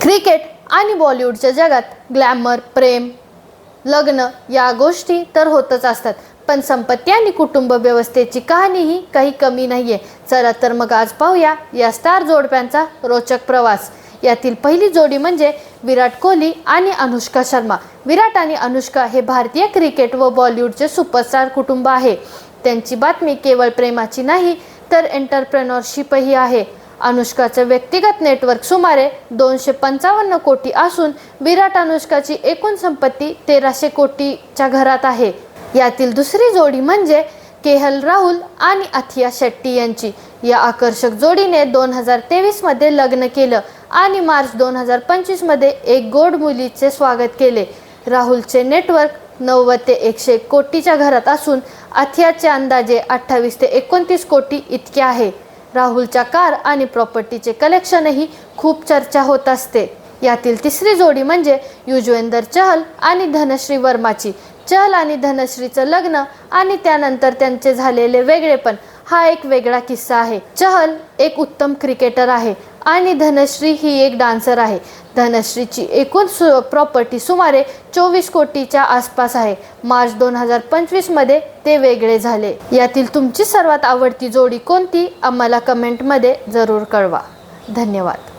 Cricket आणि बॉलिवूडच्या जगात glamour, प्रेम, लग्न या गोष्टी तर होतच असतात, पण संपत्ती आणि कुटुंब व्यवस्थेची कहाणीही काही कमी नाहीये. चला तर मग आज पाहूया या स्टार जोडप्यांचा रोचक प्रवास. यातील पहिली जोडी म्हणजे विराट कोहली आणि अनुष्का शर्मा. विराट आणि अनुष्का हे भारतीय क्रिकेट व बॉलिवूडचे सुपरस्टार कुटुंब आहे. त्यांची बातमी केवळ प्रेमाची नाही तर एंटरप्रेन्योरशिपही आहे. अनुष्काचं व्यक्तिगत नेटवर्क सुमारे 255 कोटी असून विराट अनुष्काची एकूण संपत्ती 1300 कोटीच्या घरात आहे. यातील दुसरी जोडी म्हणजे के.एल. राहुल आणि अथिया शेट्टी यांची. या आकर्षक जोडीने 2023 मध्ये लग्न केलं आणि मार्च 2025 मध्ये एक गोड मुलीचे स्वागत केले. राहुलचे नेटवर्क 90 ते 101 कोटीच्या घरात असून अथियाचे अंदाजे 28 ते 29 कोटी इतके आहे. राहुलच्या कार आणि प्रॉपर्टीचे कलेक्शनही खूप चर्चा होत असते. यातील तिसरी जोडी म्हणजे युजवेंद्र चहल आणि धनश्री वर्माची. चहल आणि धनश्रीचं लग्न आणि त्यानंतर त्यांचे झालेले वेगळेपण हा एक वेगळा किस्सा आहे. चहल एक उत्तम क्रिकेटर आहे आणि धनश्री ही एक डान्सर आहे. धनश्रीची एकूण प्रॉपर्टी सुमारे 24 कोटीच्या आसपास आहे. मार्च 2025 मध्ये ते वेगळे झाले. यातील तुमची सर्वात आवडती जोडी कोणती आम्हाला कमेंटमध्ये जरूर कळवा. धन्यवाद.